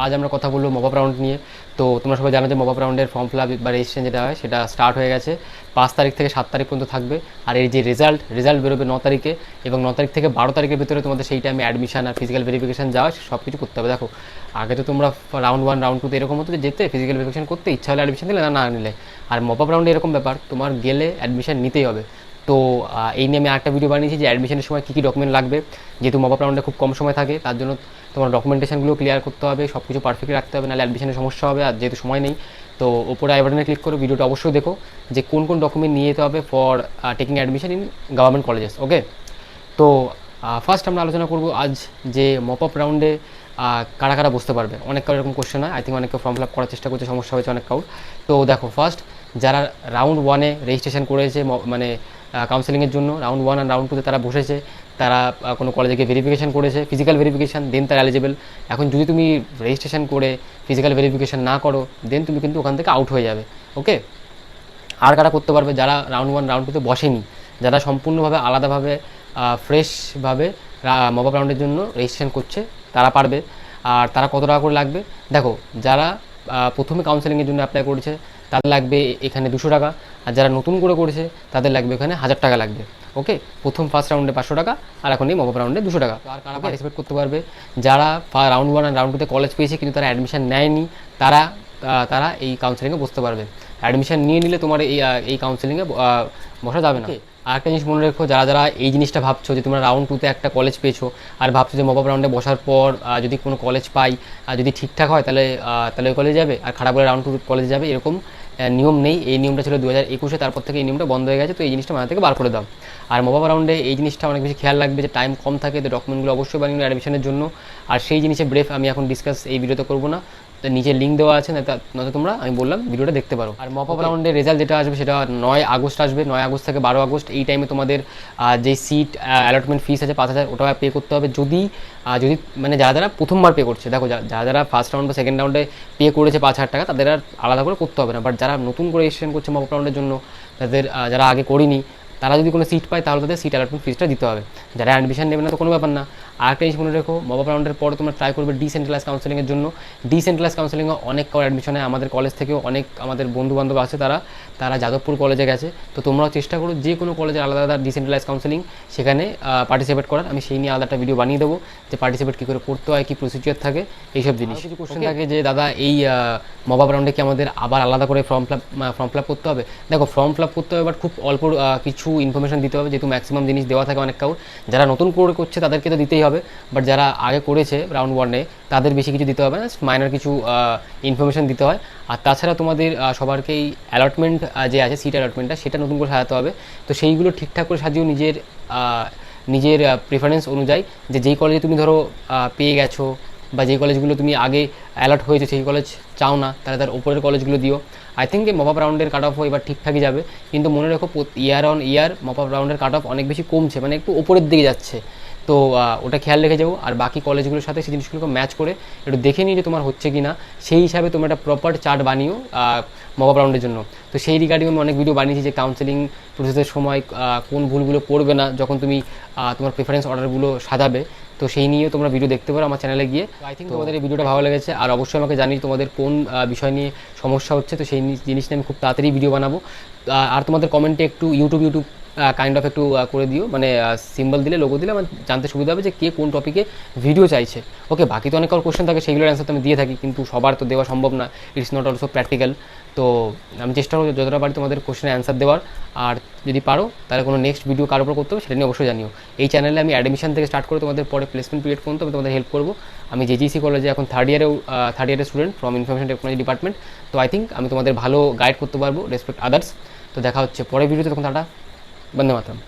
আজ আমরা কথা বলবো মপ আপ রাউন্ড নিয়ে। তো তোমরা সবাই জানো যে মপ আপ রাউন্ডের ফর্ম ফিল আপ বা রেজিস্ট্রেশন যেটা হয় সেটা স্টার্ট হয়ে গেছে। 5 তারিখ থেকে 7 তারিখ পর্যন্ত থাকবে। আর এই যে রেজাল্ট বেরোবে 9 তারিখে, এবং 9 তারিখ থেকে 12 তারিখের ভিতরে তোমাদের সেই টাইমে অ্যাডমিশন আর ফিজিক্যাল ভেরিফিকেশন যাওয়া সব কিছু করতে হবে। দেখো আগে তো তোমরা রাউন্ড 1 রাউন্ড 2 এরকম হতো যে যেতে ফিজিক্যাল ভেরিফিকেশন করতে, ইচ্ছা হলে অ্যাডমিশন দিলে, না নিলে। আর মপ আপ রাউন্ডে এরকম ব্যাপার, তোমার গেলে অ্যাডমিশন নিতেই হবে। তো এই নিয়ে আমি একটা ভিডিও বানিয়েছি যে অ্যাডমিশনের সময় কী কী ডকুমেন্ট লাগবে, যেহেতু মপ আপ রাউন্ডে খুব কম সময় থাকে, তার জন্য তোমার ডকুমেন্টেশনগুলো ক্লিয়ার করতে হবে, সব কিছু পারফেক্টলি রাখতে হবে, নাহলে অ্যাডমিশনের সমস্যা হবে। আর যেহেতু সময় নেই, তো ওপরে আই বাটনে ক্লিক করে ভিডিওটা অবশ্যই দেখো যে কোন কোন ডকুমেন্ট নিয়ে যেতে হবে for taking admission in government colleges. Okay, তো ফার্স্ট আমরা আলোচনা করব আজ যে মপ আপ রাউন্ডে কারা কারা বসতে পারবে। অনেক কারো এরকম কোশ্চেন হয়, আই থিঙ্ক অনেকে ফর্ম ফিল আপ করার চেষ্টা করছে, সমস্যা হয়েছে অনেক কারোর। তো দেখো ফার্স্ট যারা রাউন্ড 1-এ রেজিস্ট্রেশন করেছে, মানে কাউন্সেলিংয়ের জন্য রাউন্ড 1 আর রাউন্ড 2-তে তারা বসেছে, তারা কোনো কলেজে গিয়ে ভেরিফিকেশন করেছে, ফিজিক্যাল ভেরিফিকেশান, দেন তারা এলিজিবল। এখন যদি তুমি রেজিস্ট্রেশন করে ফিজিক্যাল ভেরিফিকেশান না করো, দেন তুমি কিন্তু ওখান থেকে আউট হয়ে যাবে। ওকে, আর কারা করতে পারবে? যারা রাউন্ড 1 রাউন্ড 2-তে বসেনি, যারা সম্পূর্ণভাবে আলাদাভাবে ফ্রেশভাবে মপ আপ রাউন্ডের জন্য রেজিস্ট্রেশন করছে, তারা পারবে। আর তারা কত টাকা করে লাগবে? দেখো যারা প্রথমে কাউন্সেলিংয়ের জন্য অ্যাপ্লাই করেছে তাদের লাগবে এখানে 200 টাকা, আর যারা নতুন করে করেছে তাদের লাগবে এখানে 1000 টাকা লাগবে। ওকে, প্রথম ফার্স্ট রাউন্ডে 500 টাকা, আর এখন এই মপ আপ রাউন্ডে 200 টাকা। আর কারা পার্টিসিপেট করতে পারবে? যারা রাউন্ড 1 আর রাউন্ড 2-তে কলেজ পেয়েছে কিন্তু তারা অ্যাডমিশন নেয়নি, তারা তারা এই কাউন্সেলিংয়ে বসতে পারবে। অ্যাডমিশন নিয়ে নিলে তোমার এই কাউন্সেলিংয়ে বসা যাবে না। আর একটা জিনিস মনে রেখো, যারা যারা এই জিনিসটা ভাবছো যে তোমরা রাউন্ড 2-তে একটা কলেজ পেয়েছো আর ভাবছো যে মপ আপ রাউন্ডে বসার পর যদি কোনো কলেজ পাই, যদি ঠিকঠাক হয় তাহলে ওই কলেজে যাবে, আর খারাপ হলে রাউন্ড 2 কলেজে যাবে, এরকম নিয়ম নেই। এই নিয়মটা ছিল 2021-এ, তারপর থেকে এই নিয়মটা বন্ধ হয়ে গেছে। তো এই জিনিসটা মাথা থেকে বার করে দাও। আর মপ আপ রাউন্ডে এই জিনিসটা অনেক বেশি খেয়াল রাখবে যে টাইম কম থাকে, তো ডকুমেন্টগুলো অবশ্যই বানিয়ে অ্যাডমিশনের জন্য। আর সেই জিনিসের ব্রেফ আমি এখন ডিসকাস এই ভিডিওতে করবো না, নিচে লিঙ্ক দেওয়া আছে, নয়তো তোমরা আমি বললাম ভিডিওটা দেখতে পারো। আর মপ আপ রাউন্ডের রেজাল্ট যেটা আসবে সেটা 9 আগস্ট আসবে। 9 আগস্ট থেকে 12 আগস্ট এই টাইমে তোমাদের যে সিট অ্যালটমেন্ট ফিস আছে 5000, ওটা পে করতে হবে। যদি মানে যারা যারা প্রথমবার পে করছে, দেখো যারা যারা ফার্স্ট রাউন্ড বা সেকেন্ড রাউন্ডে পে করেছে 5000 টাকা, তাদের আর আলাদা করে করতে হবে না। বাট যারা নতুন করে রেজিস্ট্রেশন করছে মপ আপ রাউন্ডের জন্য, তাদের যারা আগে করেনি, তারা যদি কোনো সিট পায় তাহলে তাদের সিট অ্যালটমেন্ট ফিসটা দিতে হবে। যারা অ্যাডমিশন নেবে না তো কোনো ব্যাপার না। আর একটা জিনিস মনে রেখো, মপ আপ রাউন্ডের পরে তোমরা ট্রাই করবে ডিসেন্ট্রালাইজ কাউন্সেলিংয়ের জন্য। ডিসেন্ট্রালাইজ কাউন্সেলিংয়ে অনেক কারো অ্যাডমিশন হয়, আমাদের কলেজ থেকেও অনেক আমাদের বন্ধুবান্ধব আছে, তারা যাদবপুর কলেজে গেছে। তো তোমরাও চেষ্টা করো যে কোনো কলেজের আলাদা আলাদা ডিসেন্ট্রালাইজ কাউন্সেলিং, সেখানে পার্টিসিপেট করার। আমি সেই নিয়ে আলাদা একটা ভিডিও বানিয়ে দেবো যে পার্টিসিপেট কী করে করতে হয়, কী প্রসিজিওর থাকে, এইসব জিনিস। কিছু কোশ্চেন থাকে যে দাদা এই মপ আপ রাউন্ডে কি আমাদের আবার আলাদা করে ফর্ম ফিল আপ করতে হবে? দেখো ফর্ম ফিল আপ করতে হবে, বাট খুব অল্প কিছু ইনফরমেশন দিতে হবে, যেহেতু ম্যাক্সিমাম জিনিস দেওয়া থাকে অনেক কাউর। যারা নতুন করে করছে তাদেরকে তো দিতেই হবে, বাট যারা আগে করেছে রাউন্ড 1-এ তাদের বেশি কিছু দিতে হবে না, মাইনর কিছু ইনফরমেশন দিতে হয়। আর তাছাড়া তোমাদের সবারকেই অ্যালটমেন্ট যে আছে, সিট অ্যালটমেন্টটা, সেটা নতুন করে সাজাতে হবে। তো সেইগুলো ঠিকঠাক করে সাজিয়েও নিজের প্রেফারেন্স অনুযায়ী, যে যেই কলেজে তুমি ধরো পেয়ে গেছো বা যেই কলেজগুলো তুমি আগে অ্যালার্ট হয়েছে সেই কলেজ চাও না, তাহলে তার ওপরের কলেজগুলো দিও। আই থিঙ্ক মপ আপ রাউন্ডের কাট অফ এবার ঠিকঠাকই যাবে, কিন্তু মনে রেখো year on year mop up রাউন্ডের কাট অফ অনেক বেশি কমছে, মানে একটু ওপরের দিকে যাচ্ছে। তো ওটা খেয়াল রেখে যাও। আর বাকি কলেজগুলোর সাথে সেই জিনিসগুলোকে ম্যাচ করে একটু দেখে নিই যে তোমার হচ্ছে কি না, সেই হিসাবে তোমরা একটা প্রপার চার্ট বানিও মপ আপ রাউন্ডের জন্য। তো সেই রিগার্ডিং আমি অনেক ভিডিও বানিয়েছি যে কাউন্সেলিং প্রসেসের সময় কোন ভুলগুলো করবে না যখন তুমি তোমার প্রেফারেন্স অর্ডারগুলো সাজাবে। তো সেই নিয়েও তোমরা ভিডিও দেখতে পারো আমার চ্যানেলে গিয়ে। আই থিঙ্ক তোমাদের এই ভিডিওটা ভালো লেগেছে, আর অবশ্যই আমাকে জানি তোমাদের কোন বিষয় নিয়ে সমস্যা হচ্ছে। তো সেই জিনিস নিয়ে আমি খুব তাড়াতাড়ি ভিডিও বানাবো। আর তোমাদের কমেন্টে একটু ইউটিউব কাইন্ড অফ একটু করে দিও, মানে সিম্বল দিলে, লোগো দিলে আমার জানতে সুবিধা হবে যে কে কোন টপিকে ভিডিও চাইছে। ওকে, বাকি তো অনেক কোশ্চেন থাকে, সেগুলোর অ্যান্সার তো আমি দিয়ে থাকি, কিন্তু সবার তো দেওয়া সম্ভব না, ইটস নট অলসো প্র্যাকটিক্যাল। তো আমি চেষ্টা করবো যতটা পারি তোমাদের কোশ্চেনের অ্যান্সার দেওয়ার। আর যদি পারো তাহলে কোনো নেক্সট ভিডিও কার উপর করতে হবে সেটা নিয়ে অবশ্যই জানিও। এই চ্যানেলে আমি অ্যাডমিশন থেকে স্টার্ট করে তোমাদের পরে প্লেসমেন্ট পিরিয়ড পর্যন্ত আমি তোমাদের হেল্প করবো। আমি জেজিসি কলেজে এখন থার্ড ইয়ারের student from information technology department. তো আই থিঙ্ক আমি তোমাদের ভালো গাইড করতে পারবো রেসপেক্ট আদার্স। তো দেখা হচ্ছে পরের ভিডিওতে, তখন টাটা, বন্দে মাতরম।